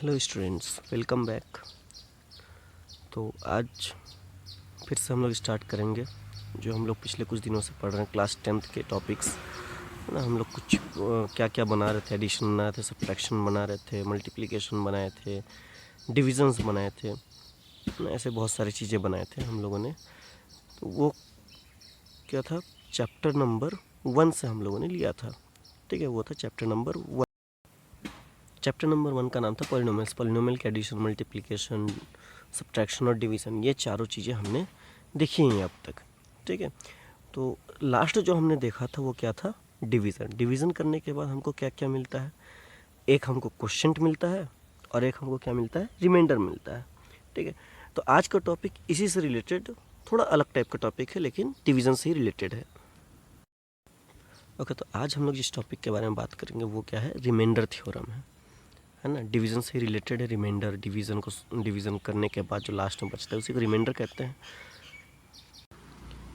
Hello students, welcome back. तो आज फिर से हम लोग स्टार्ट करेंगे जो हम लोग पिछले कुछ दिनों से पढ़ रहे हैं, क्लास 10th के टॉपिक्स है ना। हम लोग कुछ क्या क्या बना रहे थे, एडिशन बना रहे थे, सब्ट्रैक्शन बना रहे थे, मल्टीप्लिकेशन बनाए थे, डिविजन्स बनाए थे ना, ऐसे बहुत सारी चीज़ें बनाए थे हम लोगों ने। तो वो क्या था, चैप्टर नंबर 1 से हम लोगों ने लिया था। ठीक है, वो था चैप्टर नंबर 1। चैप्टर नंबर 1 का नाम था पॉलिनोमियल्स। पॉलिनोमियल के एडिशन, मल्टीप्लिकेशन, सब्ट्रैक्शन और डिवीज़न, ये चारों चीज़ें हमने देखी हैं अब तक। ठीक है, तो लास्ट जो हमने देखा था वो क्या था, डिवीज़न। डिवीज़न करने के बाद हमको क्या क्या मिलता है, एक हमको क्वोशिएंट मिलता है और एक हमको क्या मिलता है, रिमाइंडर मिलता है। ठीक है, तो आज का टॉपिक इसी से रिलेटेड, थोड़ा अलग टाइप का टॉपिक है लेकिन डिवीज़न से ही रिलेटेड है। ओके, तो आज हम लोग जिस टॉपिक के बारे में बात करेंगे वो क्या है, रिमाइंडर थ्योरम है ना। डिवीज़न से ही रिलेटेड है रिमाइंडर। डिवीज़न को डिवीज़न करने के बाद जो लास्ट में बचता है उसी को रिमाइंडर कहते हैं।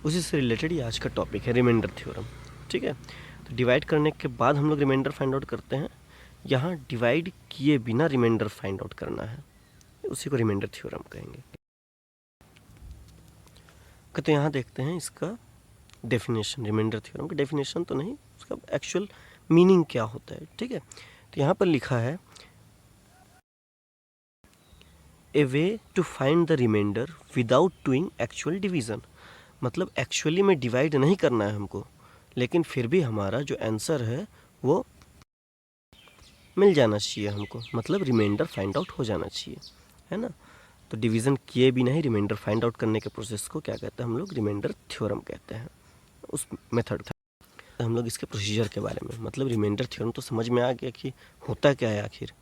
उसी से रिलेटेड ही आज का टॉपिक है, रिमाइंडर थ्योरम। ठीक है, तो डिवाइड करने के बाद हम लोग रिमाइंडर फाइंड आउट करते हैं। यहाँ डिवाइड किए बिना रिमाइंडर फाइंड आउट करना है, उसी को रिमाइंडर थ्योरम कहेंगे। तो यहाँ देखते हैं इसका डेफिनेशन, रिमाइंडर थ्योरम का डेफिनेशन तो नहीं, उसका एक्चुअल मीनिंग क्या होता है। ठीक है, तो यहाँ पर लिखा है a way to find the remainder without doing actual division. मतलब एक्चुअली में डिवाइड नहीं करना है हमको, लेकिन फिर भी हमारा जो आंसर है वो मिल जाना चाहिए हमको, मतलब रिमाइंडर फाइंड आउट हो जाना चाहिए, है ना। तो डिवीज़न किए भी नहीं रिमाइंडर फाइंड आउट करने के प्रोसेस को क्या कहते हैं हम लोग, रिमाइंडर थ्योरम कहते हैं। उस मेथड था हम लोग इसके प्रोसीजर के बारे में, मतलब रिमाइंडर थ्योरम तो समझ में आ गया कि होता क्या है आखिर,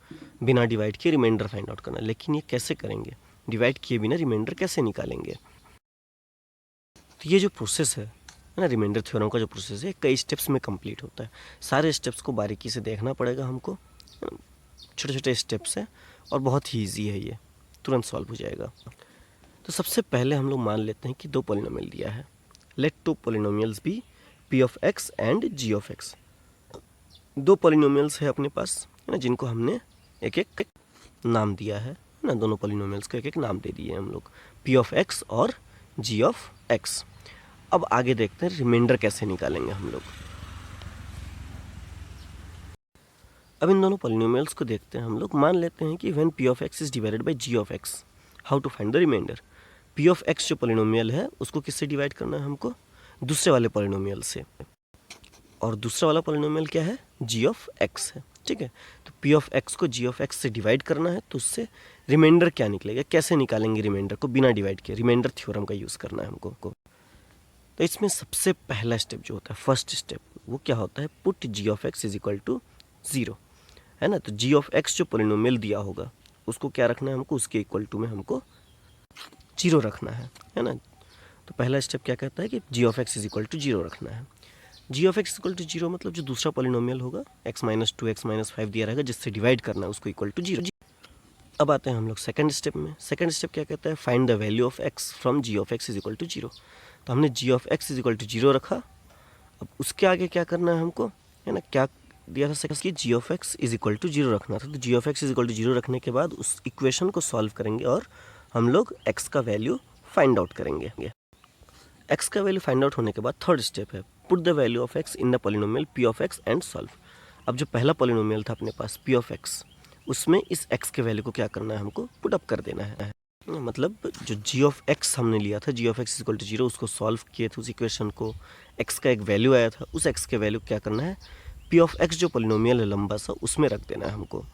बिना डिवाइड किए रिमाइंडर फाइंड आउट करना। लेकिन ये कैसे करेंगे, डिवाइड किए बिना रिमाइंडर कैसे निकालेंगे। तो ये जो प्रोसेस है ना, रिमाइंडर थ्योरम का जो प्रोसेस है कई स्टेप्स में कंप्लीट होता है। सारे स्टेप्स को बारीकी से देखना पड़ेगा हमको, छोटे छोटे स्टेप्स हैं और बहुत ही ईजी है, ये तुरंत सॉल्व हो जाएगा। तो सबसे पहले हम लोग मान लेते हैं कि दो पॉलिनोमियल दिया है। Let two polynomials be p of x and g of x. दो पॉलिनोमियल्स है अपने पास, है ना, जिनको हमने एक एक नाम दिया है ना। दोनों पॉलिनोमियल्स को एक एक नाम दे दिए हम लोग, पी ऑफ एक्स और जी ऑफ एक्स। अब आगे देखते हैं रिमाइंडर कैसे निकालेंगे हम लोग। अब इन दोनों पॉलिनोमियल्स को देखते हैं हम लोग। मान लेते हैं कि when p of x is divided by g of x, how to find the remainder. P of x जो पॉलिनोमियल है उसको किससे डिवाइड करना है हमको, दूसरे वाले पॉलिनोमियल से, और दूसरा वाला पॉलिनोमियल क्या है, जी ऑफ एक्स है। ठीक है, तो पी ऑफ एक्स को जी ऑफ एक्स से डिवाइड करना है, तो उससे रिमाइंडर क्या निकलेगा, कैसे निकालेंगे रिमाइंडर को बिना डिवाइड किए, रिमाइंडर थ्योरम का यूज़ करना है हमको। तो इसमें सबसे पहला स्टेप जो होता है, फर्स्ट स्टेप, वो क्या होता है, put g of x is equal to 0, है ना। तो जी ऑफ एक्स जो पॉलिनोमियल दिया होगा उसको क्या रखना है हमको, उसके इक्वल टू में हमको 0 रखना है ना। तो पहला स्टेप क्या कहता है कि g of x is equal to 0 रखना है। G of x equal to 0 मतलब जो दूसरा पॉलिनोमियल होगा x माइनस 2 x माइनस 5 दिया रहेगा, जिससे डिवाइड करना है उसको इक्वल टू 0। अब आते हैं हम लोग सेकंड स्टेप में। सेकंड स्टेप क्या कहता है, find the value of x from g of x is equal to 0। तो हमने g of x is equal to 0 रखा। अब उसके आगे क्या करना है हमको, है ना, क्या दिया था सेकंड की, g of x is equal to 0 रखना था। तो g of x is equal to 0 रखने के बाद उस इक्वेशन को सॉल्व करेंगे और हम लोग x का वैल्यू फाइंड आउट करेंगे। x का वैल्यू फाइंड आउट होने के बाद थर्ड स्टेप है, put the value of x in the polynomial p of x and solve. अब जो पहला पॉलिनोमियल था अपने पास p ऑफ x, उसमें इस x के वैल्यू को क्या करना है हमको, पुट अप कर देना है। मतलब जो g ऑफ x हमने लिया था, g of x equal to 0, उसको सॉल्व किए थे उस इक्वेशन को, x का एक वैल्यू आया था, उस x के वैल्यू क्या करना है, p ऑफ x जो पॉलिनोमियल है लंबा सा, उसमें रख देना है हमको।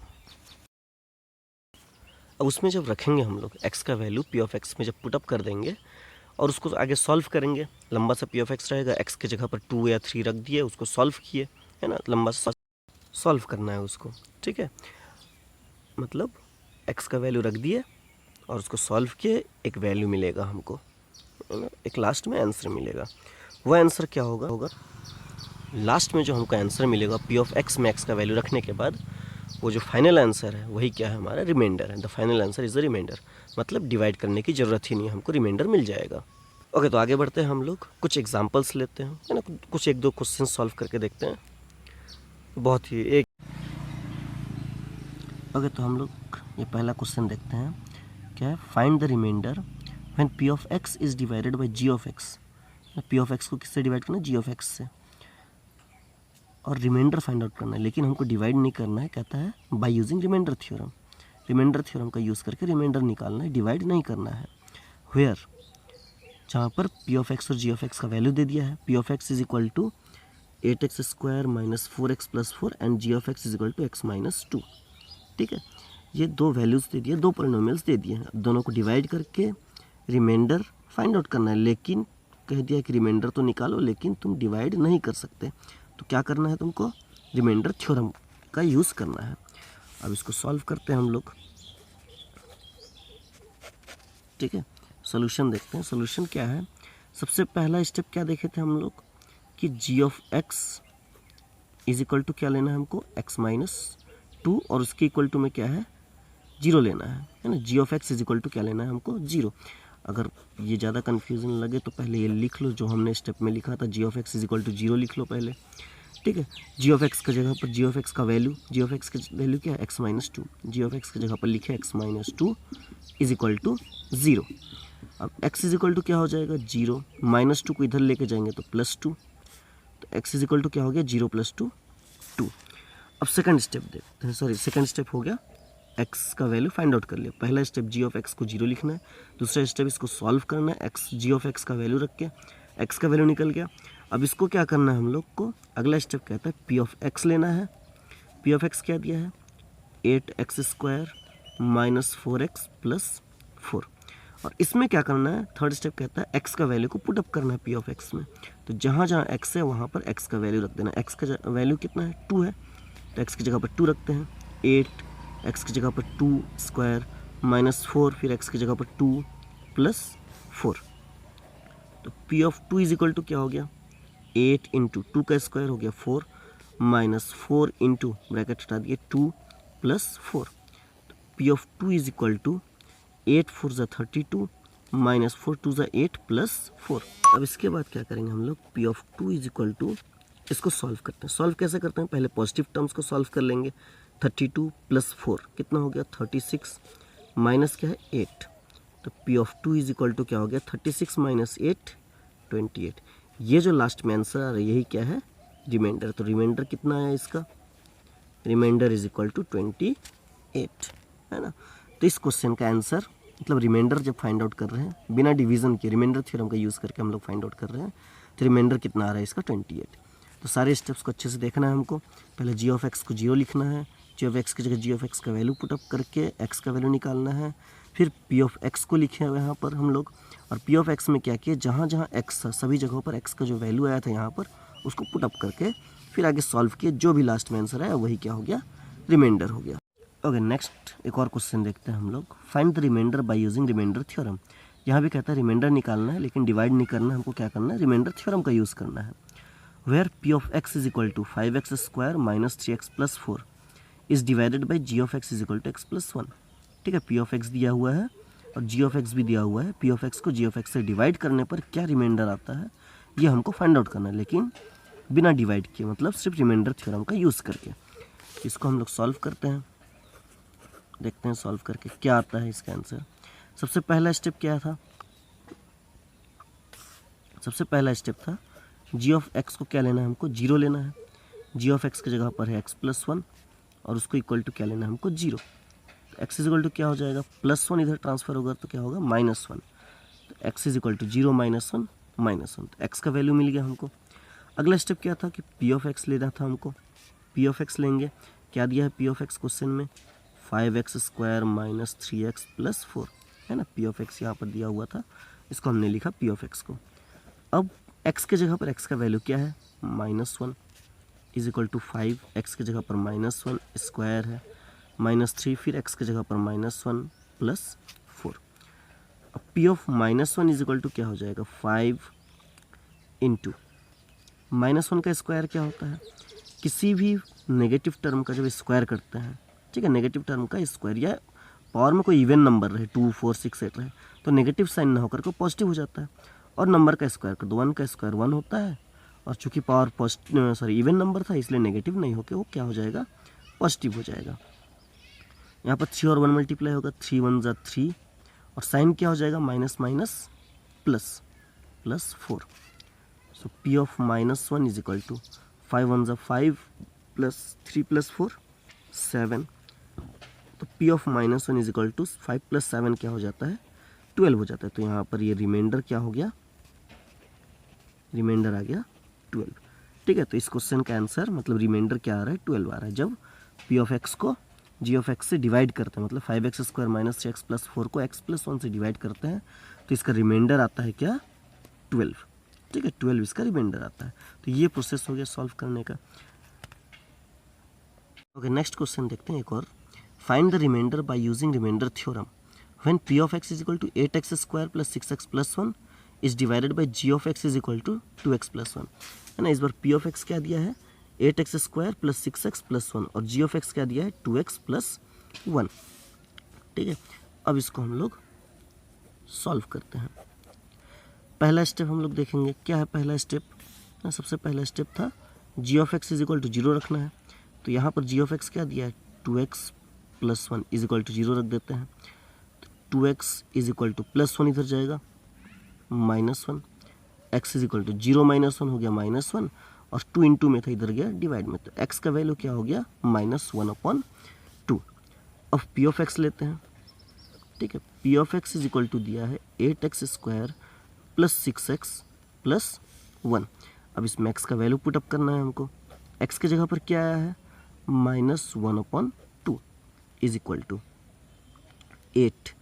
अब उसमें जब रखेंगे हम लोग x का वैल्यू p ऑफ x में जब पुट अप कर देंगे और उसको आगे सॉल्व करेंगे, लंबा सा पी ऑफ एक्स रहेगा, एक्स की जगह पर 2 या 3 रख दिए, उसको सॉल्व किए, है ना, लंबा सा सॉल्व करना है उसको। ठीक है, मतलब एक्स का वैल्यू रख दिए और उसको सॉल्व किए, एक वैल्यू मिलेगा हमको, है ना, एक लास्ट में आंसर मिलेगा। वह आंसर क्या होगा लास्ट में जो हमको आंसर मिलेगा पी ऑफ एक्स में एक्स का वैल्यू रखने के बाद, वो जो फाइनल आंसर है वही क्या है, हमारा रिमाइंडर है। The final answer is the remainder, मतलब डिवाइड करने की ज़रूरत ही नहीं, हमको रिमाइंडर मिल जाएगा। ओके, तो आगे बढ़ते हैं हम लोग, कुछ एग्जांपल्स लेते हैं, है ना, कुछ एक दो क्वेश्चन सॉल्व करके देखते हैं, बहुत ही एक। ओके, तो हम लोग ये पहला क्वेश्चन देखते हैं, क्या है, find the remainder when p of x is divided by g of x. P of x को किससे डिवाइड करना है, जी ऑफ एक्स से, और रिमाइंडर फाइंड आउट करना है, लेकिन हमको डिवाइड नहीं करना है, कहता है by using remainder theorem. Remainder theorem का यूज़ करके रिमाइंडर निकालना है, डिवाइड नहीं करना है। वेयर, जहाँ पर पी ऑफ एक्स और जी ऑफ एक्स का वैल्यू दे दिया है, p of x is equal to 8x² minus 4x plus 4 and g of x is equal to x minus 2। ठीक है, ये दो वैल्यूज़ दे दिए, दो पॉलिनोमियल्स दे दिए हैं, दोनों को डिवाइड करके रिमाइंडर फाइंड आउट करना है, लेकिन कह दिया कि रिमाइंडर तो निकालो लेकिन तुम डिवाइड नहीं कर सकते, तो क्या करना है तुमको, रिमाइंडर थ्योरम का यूज़ करना है। अब इसको सॉल्व करते हैं हम लोग। ठीक है, सोल्यूशन देखते हैं, सोल्यूशन क्या है। सबसे पहला स्टेप क्या देखे थे हम लोग कि g of x is equal to क्या लेना है हमको, x माइनस 2, और उसके इक्वल टू में क्या है, 0 लेना है ना। G of x is equal to क्या लेना है हमको, 0। अगर ये ज़्यादा कन्फ्यूजन लगे तो पहले ये लिख लो जो हमने स्टेप में लिखा था, g of x is equal to 0 लिख लो पहले। ठीक है, जी ऑफ एक्स की जगह पर जी ऑफ एक्स का वैल्यू, जी ऑफ एक्स की वैल्यू क्या है, x minus 2, g of x की जगह पर लिखे x minus 2 is equal to 0। अब x इज इक्वल टू क्या हो जाएगा, 0, माइनस 2 को इधर लेके जाएंगे तो प्लस 2, तो x इज इक्वल टू क्या हो गया, 0 प्लस 2 2। अब सेकंड स्टेप देखते हैं, सॉरी सेकंड स्टेप हो गया, x का वैल्यू फाइंड आउट कर लिया। पहला स्टेप जी ऑफ एक्स को 0 लिखना है, दूसरा स्टेप इसको सॉल्व करना है, x जी ऑफ एक्स का वैल्यू रख के, x का वैल्यू निकल गया। अब इसको क्या करना है हम लोग को, अगला स्टेप कहता है पी ऑफ एक्स लेना है। पी ऑफ एक्स क्या दिया है, 8x² माइनस 4x प्लस 4, और इसमें क्या करना है, थर्ड स्टेप कहता है x का वैल्यू को पुट अप करना है पी ऑफ एक्स में। तो जहाँ जहाँ x है वहाँ पर x का वैल्यू रख देना। x का वैल्यू कितना है, 2 है, तो x की जगह पर 2 रखते हैं, 8 x की जगह पर 2 स्क्वायर माइनस 4, फिर x की जगह पर 2 प्लस 4, तो p of 2 is equal to क्या हो गया, 8 इंटू 2 का स्क्वायर हो गया 4 माइनस 4 इंटू ब्रैकेट हटा दिए 2 प्लस 4, तो p of 2 is equal to 8 4 ज़ा 32 माइनस 4 2 ज़ा 8 प्लस 4। अब इसके बाद क्या करेंगे हम लोग, p of 2 is equal to, इसको सॉल्व करते हैं। सॉल्व कैसे करते हैं, पहले पॉजिटिव टर्म्स को सॉल्व कर लेंगे। 32 प्लस 4 कितना हो गया, 36 माइनस क्या है 8, तो p of 2 is equal to क्या हो गया, 36 माइनस 8 28। ये जो लास्ट में आंसर आ रहा है यही क्या है, रिमाइंडर। तो रिमाइंडर कितना है इसका, रिमाइंडर इज इक्वल टू 28, है ना। तो इस क्वेश्चन का आंसर, मतलब रिमाइंडर जब फाइंड आउट कर रहे हैं बिना डिवीजन के, रिमाइंडर थ्योरम का यूज़ करके हम लोग फाइंड आउट कर रहे हैं, तो रिमाइंडर कितना आ रहा है इसका, 28। तो सारे स्टेप्स को अच्छे से देखना है हमको। पहले जी ऑफ एक्स को 0 लिखना है, जी ऑफ एक्स की जगह जी ऑफ एक्स का वैल्यू पुटअप करके एक्स का वैल्यू निकालना है, फिर पी ऑफ एक्स को लिखे हुए यहाँ पर हम लोग, और पी ऑफ एक्स में क्या किया, जहाँ जहाँ एक्स था सभी जगहों पर एक्स का जो वैल्यू आया था यहाँ पर उसको पुटअप करके फिर आगे सॉल्व किए, जो भी लास्ट में आंसर आया वही क्या हो गया, रिमाइंडर हो गया। ओके, नेक्स्ट एक और क्वेश्चन देखते हैं हम लोग, find the remainder by using remainder theorem. यहाँ भी कहता है रिमाइंडर निकालना है लेकिन डिवाइड नहीं करना, हमको क्या करना है, रिमाइंडर थ्योरम का यूज़ करना है। Where p of x is equal to 5x² minus 3x plus 4 is divided by g of x is equal to x plus 1। ठीक है, पी ऑफ एक्स दिया हुआ है और जी ऑफ एक्स भी दिया हुआ है। पी ऑफ एक्स को जी ऑफ एक्स से डिवाइड करने पर क्या रिमाइंडर आता है ये हमको फाइंड आउट करना है, लेकिन बिना डिवाइड किए, मतलब सिर्फ रिमाइंडर थ्योरम का यूज़ करके। इसको हम लोग सॉल्व करते हैं, देखते हैं सॉल्व करके क्या आता है इसका आंसर। सबसे पहला स्टेप क्या था, सबसे पहला स्टेप था जी ऑफ एक्स को क्या लेना है हमको, 0 लेना है। जी ऑफ एक्स की जगह पर है x प्लस 1 और उसको इक्वल टू क्या लेना है हमको, 0। तो एक्स इज इक्वल टू क्या हो जाएगा, प्लस 1 इधर ट्रांसफर होगा तो क्या होगा, -1। तो एक्स इज इक्वल टू 0 -1 -1, तो एक्स का वैल्यू मिल गया हमको। अगला स्टेप क्या था कि पी ऑफ एक्स लेना था हमको। पी ऑफ एक्स लेंगे, क्या दिया है पी ऑफ एक्स क्वेश्चन में, 5x² माइनस 3x प्लस 4, है ना। पी ऑफ एक्स यहाँ पर दिया हुआ था, इसको हमने लिखा पी ऑफ एक्स को। अब x के जगह पर x का वैल्यू क्या है, -1 इज इक्वल टू 5, एक्स की जगह पर -1 स्क्वायर है, -3, फिर x की जगह पर -1 प्लस 4। अब p of -1 is equal to क्या हो जाएगा, 5 इंटू -1 का स्क्वायर क्या होता है, किसी भी नेगेटिव टर्म का जब स्क्वायर करते हैं, ठीक है, नेगेटिव टर्म का स्क्वायर या पावर में कोई इवन नंबर रहे 2 4 6 8 रहे तो नेगेटिव साइन ना होकर के पॉजिटिव हो जाता है, और नंबर का स्क्वायर कर दो, 1 का स्क्वायर 1 होता है, और चूंकि पावर पॉजिटिव इवन नंबर था इसलिए नेगेटिव नहीं होकर वो क्या हो जाएगा, पॉजिटिव हो जाएगा। यहाँ पर 3 और 1 मल्टीप्लाई होगा, 3 1 जा 3 और साइन क्या हो जाएगा, minus minus plus plus 4। So P of -1 is equal to 5 1 जा 5 प्लस 3 प्लस 4 7। तो P of -1 is equal to 5 plus 7 क्या हो जाता है, 12 हो जाता है। तो यहाँ पर ये रिमाइंडर क्या हो गया, रिमाइंडर आ गया 12। ठीक है, तो इस क्वेश्चन का आंसर मतलब रिमाइंडर क्या आ रहा है, 12 आ रहा है। जब P ऑफ x को G ऑफ x से डिवाइड करते हैं, मतलब 5x² माइनस 6x प्लस 4 को x प्लस 1 से डिवाइड करते हैं, तो इसका रिमाइंडर आता है क्या, 12। ठीक है, 12 इसका रिमाइंडर आता है। तो ये प्रोसेस हो गया सॉल्व करने का। ओके, नेक्स्ट क्वेश्चन देखते हैं एक और। Find the remainder by using remainder theorem when P of x is equal to 8x² plus 6x plus 1 is divided by G of x is equal to 2x plus 1, है ना। इस बार P of x क्या दिया है, 8x² plus 6x plus 1 और G of x क्या दिया है, 2x प्लस 1। ठीक है, अब इसको हम लोग सॉल्व करते हैं। पहला स्टेप हम लोग देखेंगे, क्या है पहला स्टेप, सबसे पहला स्टेप था G of x is equal to 0 रखना है। तो यहाँ पर G ऑफ x क्या दिया है, 2x plus 1 is equal to 0 रख देते हैं। तो 2x is equal two plus 1 इधर जाएगा, -1, x इज इक्वल टू 0 -1 हो गया -1 और 2 इंटू में था, इधर गया डिवाइड में। तो x का वैल्यू क्या हो गया, -1/2। अब P ऑफ x लेते हैं। ठीक है, P of x is equal to दिया है 8x² प्लस 6x प्लस 1। अब इसमें x का वैल्यू पुटअप करना है हमको। x की जगह पर क्या आया है, -1/2 इज इक्वल टू 8,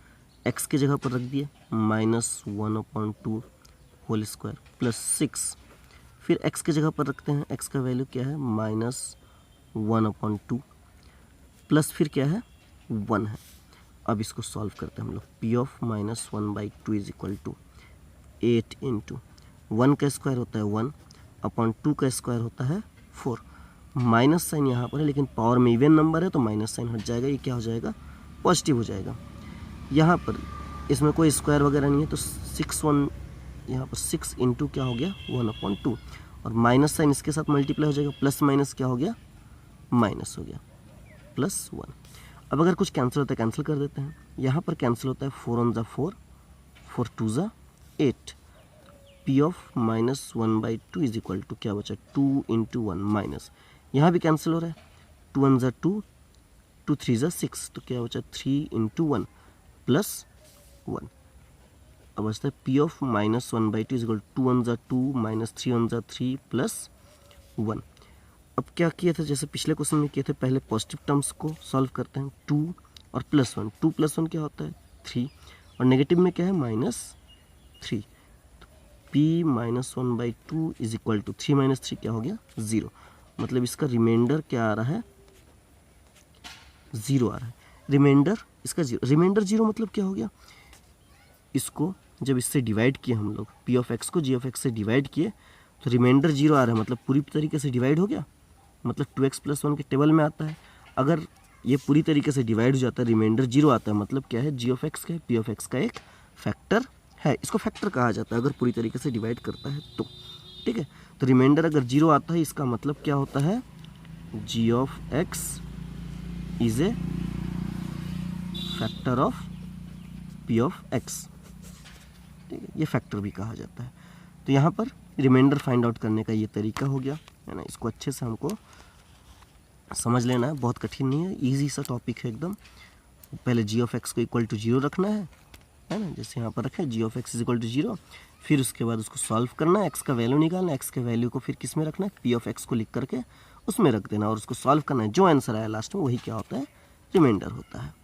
x की जगह पर रख दिए -1/2 होल स्क्वायर प्लस 6। फिर x की जगह पर रखते हैं, x का वैल्यू क्या है, -1/2 प्लस फिर क्या है, 1 है। अब इसको सॉल्व करते हैं हम लोग। P of -1/2 is equal to 8 into 1 का स्क्वायर होता है 1/2 का स्क्वायर होता है 4। माइनस साइन यहाँ पर है, लेकिन पावर में इवन नंबर है तो माइनस साइन हट जाएगा, ये क्या हो जाएगा, पॉजिटिव हो जाएगा। यहाँ पर इसमें कोई स्क्वायर वगैरह नहीं है, तो 6 यहाँ पर 6 इंटू क्या हो गया, 1/2 और माइनस साइन इसके साथ मल्टीप्लाई हो जाएगा, प्लस माइनस क्या हो गया, माइनस हो गया, +1। अब अगर कुछ कैंसिल होता है कैंसिल कर देते हैं। यहाँ पर कैंसिल होता है 4 1 जा 4, 4 2 जा 8। P of -1/2 is equal to क्या बचा, 2 इंटू 1 माइनस, यहाँ भी कैंसिल हो रहा है, 2 1 जा 2, 2 3 जा 6, तो क्या बचा 3 इंटू 1 प्लस 1। अब बचता है P of -1/2 is equal to 2 1 जा 2 माइनस 3 1 जा 3 प्लस 1। अब क्या किया था, जैसे पिछले क्वेश्चन में किए थे, पहले पॉजिटिव टर्म्स को सॉल्व करते हैं। 2 और +1, 2 + 1 क्या होता है, 3 और नेगेटिव में क्या है, -3। तो P -1/2 इज इक्वल टू 3 - 3 क्या हो गया, 0। मतलब इसका रिमाइंडर क्या आ रहा है, 0 आ रहा है। रिमाइंडर इसका 0, रिमाइंडर 0 मतलब क्या हो गया, इसको जब इससे डिवाइड किए हम लोग, P ऑफ x को G ऑफ x से डिवाइड किए तो रिमाइंडर 0 आ रहा है, मतलब पूरी तरीके से डिवाइड हो गया, मतलब 2x + 1 के टेबल में आता है। अगर ये पूरी तरीके से डिवाइड हो जाता है, रिमाइंडर 0 आता है, मतलब क्या है, G ऑफ x का P ऑफ x का एक फैक्टर है। इसको फैक्टर कहा जाता है अगर पूरी तरीके से डिवाइड करता है तो। ठीक है, तो रिमाइंडर अगर 0 आता है, इसका मतलब क्या होता है, G of x is a factor of P of x। ठीक है, ये फैक्टर भी कहा जाता है। तो यहाँ पर रिमाइंडर फाइंड आउट करने का ये तरीका हो गया, है ना। इसको अच्छे से हमको समझ लेना है, बहुत कठिन नहीं है, इजी सा टॉपिक है एकदम। पहले G ऑफ x को इक्वल टू 0 रखना है ना, जैसे यहाँ पर रखें G of x is equal to 0। फिर उसके बाद उसको सॉल्व करना है, x का वैल्यू निकालना है, x के वैल्यू को फिर किस में रखना है, P ऑफ x को लिख करके उसमें रख देना और उसको सॉल्व करना है। जो आंसर आया लास्ट में वही क्या होता है, रिमाइंडर होता है।